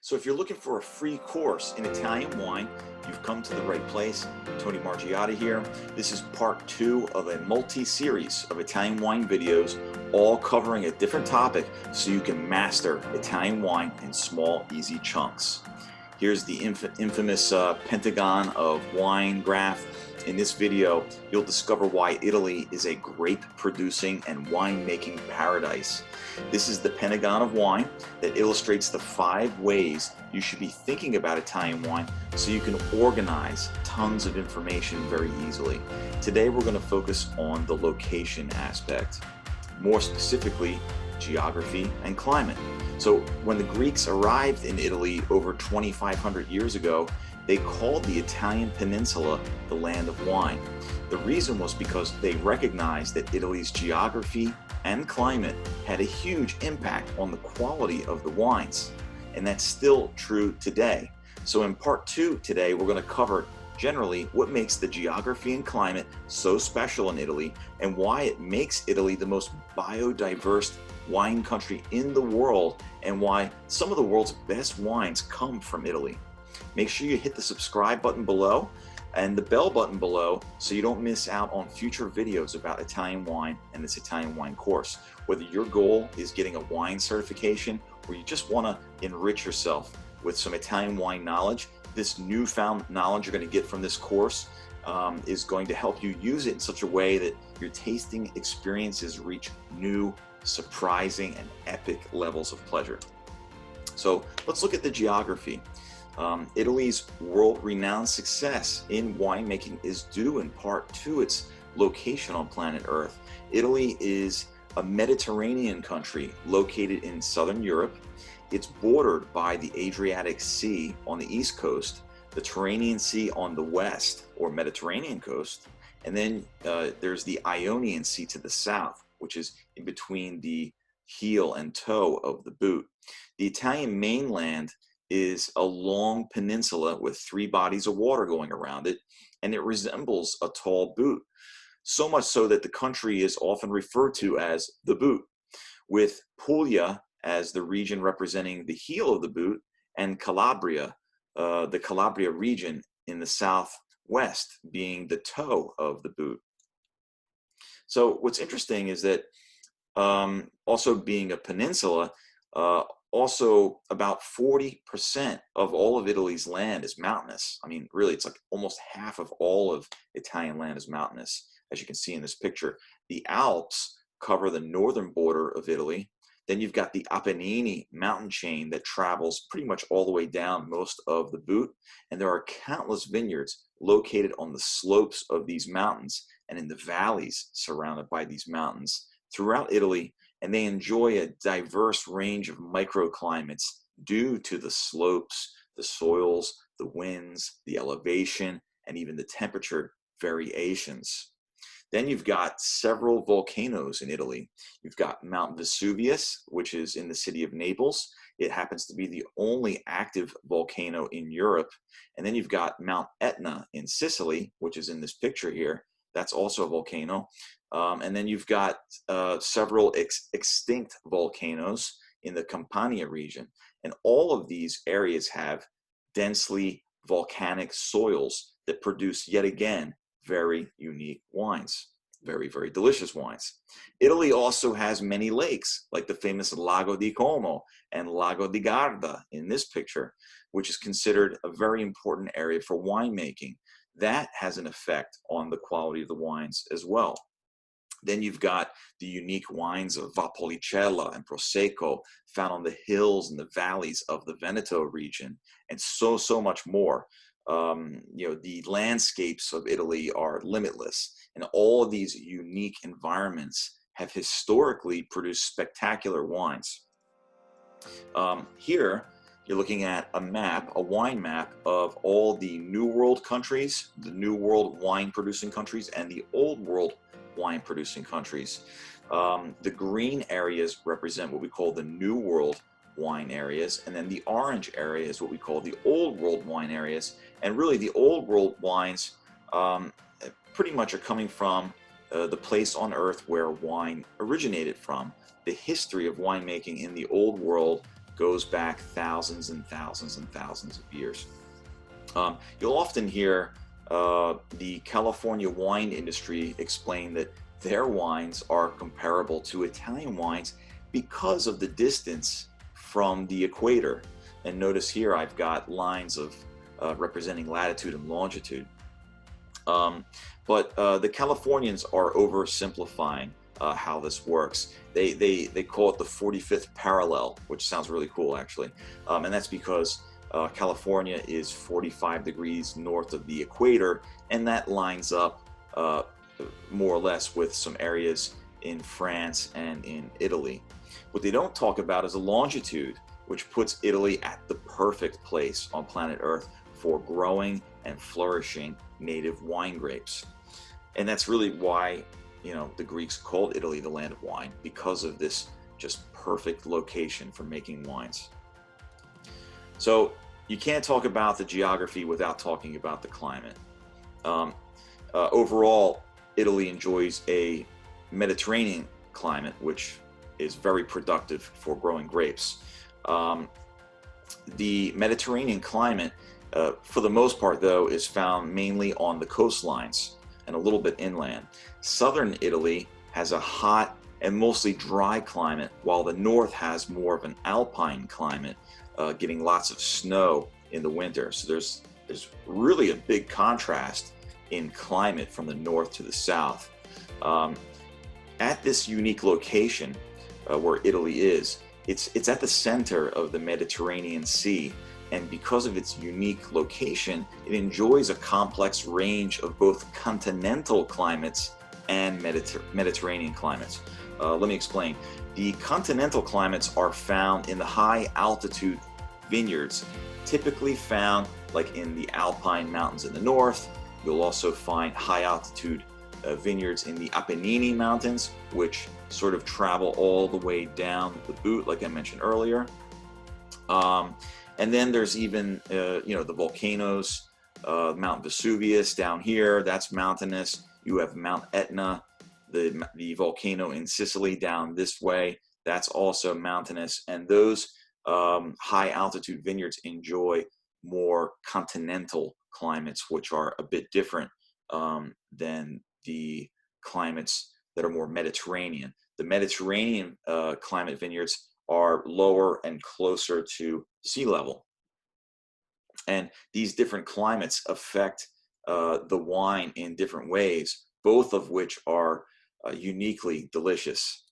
So if you're looking for a free course in Italian wine, you've come to the right place. Tony Margiotta here. This is part 2 of a multi-series of Italian wine videos, all covering a different topic so you can master Italian wine in small, easy chunks. Here's the infamous pentagon of wine graph. In this video, you'll discover why Italy is a grape-producing and wine-making paradise. This is the pentagon of wine that illustrates the 5 ways you should be thinking about Italian wine so you can organize tons of information very easily. Today, we're going to focus on the location aspect, more specifically, geography and climate. So when the Greeks arrived in Italy over 2,500 years ago, they called the Italian peninsula the land of wine. The reason was because they recognized that Italy's geography and climate had a huge impact on the quality of the wines. And that's still true today. So in part 2 today, we're going to cover generally what makes the geography and climate so special in Italy and why it makes Italy the most biodiverse wine country in the world and why some of the world's best wines come from Italy. Make sure you hit the subscribe button below and the bell button below so you don't miss out on future videos about Italian wine and this Italian wine course. Whether your goal is getting a wine certification or you just want to enrich yourself with some Italian wine knowledge, this newfound knowledge you're going to get from this course is going to help you use it in such a way that your tasting experiences reach new, surprising, and epic levels of pleasure. So let's look at the geography. Italy's world-renowned success in winemaking is due in part to its location on planet Earth. Italy is a Mediterranean country located in southern Europe. It's bordered by the Adriatic Sea on the east coast, the Tyrrhenian Sea on the west or Mediterranean coast, and then there's the Ionian Sea to the south, which is in between the heel and toe of the boot. The Italian mainland is a long peninsula with 3 bodies of water going around it, and it resembles a tall boot, so much so that the country is often referred to as the boot, with Puglia as the region representing the heel of the boot, and Calabria, the Calabria region in the southwest, being the toe of the boot. So what's interesting is that also being a peninsula, also about 40% of all of Italy's land is mountainous. I mean, really, it's like almost half of all of Italian land is mountainous, as you can see in this picture. The Alps cover the northern border of Italy. Then you've got the Apennine mountain chain that travels pretty much all the way down most of the boot. And there are countless vineyards located on the slopes of these mountains and in the valleys surrounded by these mountains throughout Italy. And they enjoy a diverse range of microclimates due to the slopes, the soils, the winds, the elevation, and even the temperature variations. Then you've got several volcanoes in Italy. You've got Mount Vesuvius, which is in the city of Naples. It happens to be the only active volcano in Europe. And then you've got Mount Etna in Sicily, which is in this picture here. That's also a volcano. And then you've got several extinct volcanoes in the Campania region. And all of these areas have densely volcanic soils that produce, yet again, very unique wines, very, very delicious wines. Italy also has many lakes, like the famous Lago di Como and Lago di Garda in this picture, which is considered a very important area for winemaking. That has an effect on the quality of the wines as well. Then you've got the unique wines of Valpolicella and Prosecco found on the hills and the valleys of the Veneto region, and so much more. The landscapes of Italy are limitless, and all of these unique environments have historically produced spectacular wines. Here, you're looking at a map, a wine map of all the New World countries, the New World wine-producing countries, and the Old World wine-producing countries. The green areas represent what we call the New World wine areas, and then the orange area is what we call the Old World wine areas. And really, the Old World wines pretty much are coming from the place on earth where wine originated from. The history of winemaking in the Old World goes back thousands and thousands and thousands of years. You'll often hear the California wine industry explain that their wines are comparable to Italian wines because of the distance from the equator. And notice here I've got lines of representing latitude and longitude. But the Californians are oversimplifying how this works. They call it the 45th parallel, which sounds really cool actually. And that's because California is 45 degrees north of the equator, and that lines up more or less with some areas in France and in Italy. What they don't talk about is a longitude, which puts Italy at the perfect place on planet Earth for growing and flourishing native wine grapes. And that's really why, you know, the Greeks called Italy the land of wine, because of this just perfect location for making wines. So you can't talk about the geography without talking about the climate. Overall, Italy enjoys a Mediterranean climate, which is very productive for growing grapes. The Mediterranean climate, for the most part though, is found mainly on the coastlines and a little bit inland. Southern Italy has a hot and mostly dry climate, while the north has more of an alpine climate, getting lots of snow in the winter. So there's really a big contrast in climate from the north to the south. At this unique location where Italy is, it's at the center of the Mediterranean Sea, and because of its unique location, it enjoys a complex range of both continental climates and Mediterranean climates. Let me explain. The continental climates are found in the high altitude vineyards, typically found like in the Alpine mountains in the north. You'll also find high altitude vineyards in the Apennine Mountains, which sort of travel all the way down the boot, like I mentioned earlier. And then there's even, the volcanoes, Mount Vesuvius down here, that's mountainous. You have Mount Etna, the volcano in Sicily down this way, that's also mountainous. And those high altitude vineyards enjoy more continental climates, which are a bit different than the climates that are more Mediterranean. The Mediterranean climate vineyards are lower and closer to sea level. And these different climates affect the wine in different ways, both of which are uniquely delicious.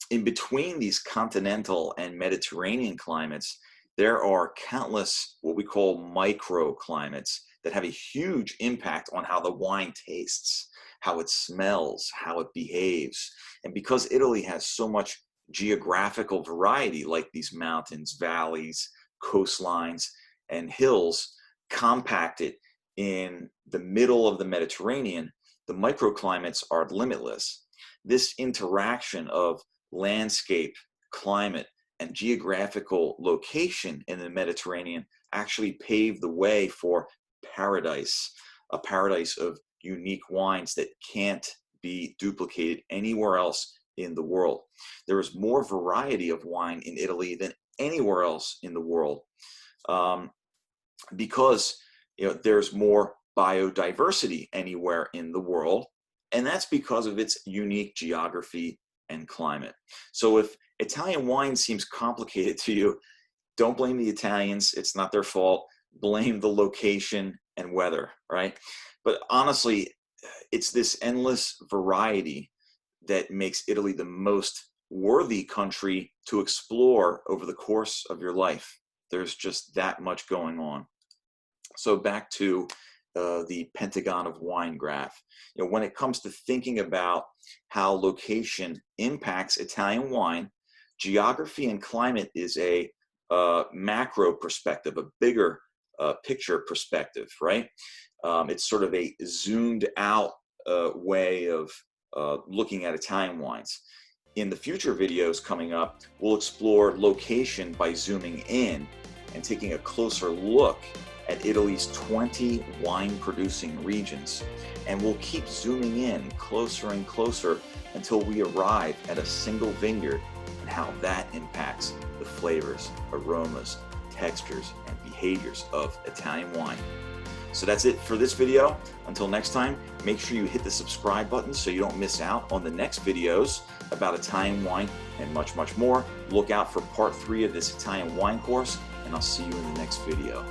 In between these continental and Mediterranean climates, there are countless what we call microclimates that have a huge impact on how the wine tastes, how it smells, how it behaves. And because Italy has so much geographical variety, like these mountains, valleys, coastlines, and hills compacted in the middle of the Mediterranean, the microclimates are limitless. This interaction of landscape, climate, and geographical location in the Mediterranean actually paved the way for paradise, a paradise of unique wines that can't be duplicated anywhere else in the world. There is more variety of wine in Italy than anywhere else in the world, because there's more biodiversity anywhere in the world, and that's because of its unique geography and climate. So if Italian wine seems complicated to you, don't blame the Italians. It's not their fault. Blame the location and weather, right? But honestly, it's this endless variety that makes Italy the most worthy country to explore over the course of your life. There's just that much going on. So back to the Pentagon of Wine graph. When it comes to thinking about how location impacts Italian wine, geography and climate is a macro perspective, a bigger picture perspective, right? It's sort of a zoomed out way of looking at Italian wines. In the future videos coming up, we'll explore location by zooming in and taking a closer look at Italy's 20 wine-producing regions. And we'll keep zooming in closer and closer until we arrive at a single vineyard and how that impacts the flavors, aromas, textures, and behaviors of Italian wine. So that's it for this video. Until next time, make sure you hit the subscribe button so you don't miss out on the next videos about Italian wine and much, much more. Look out for part 3 of this Italian wine course, and I'll see you in the next video.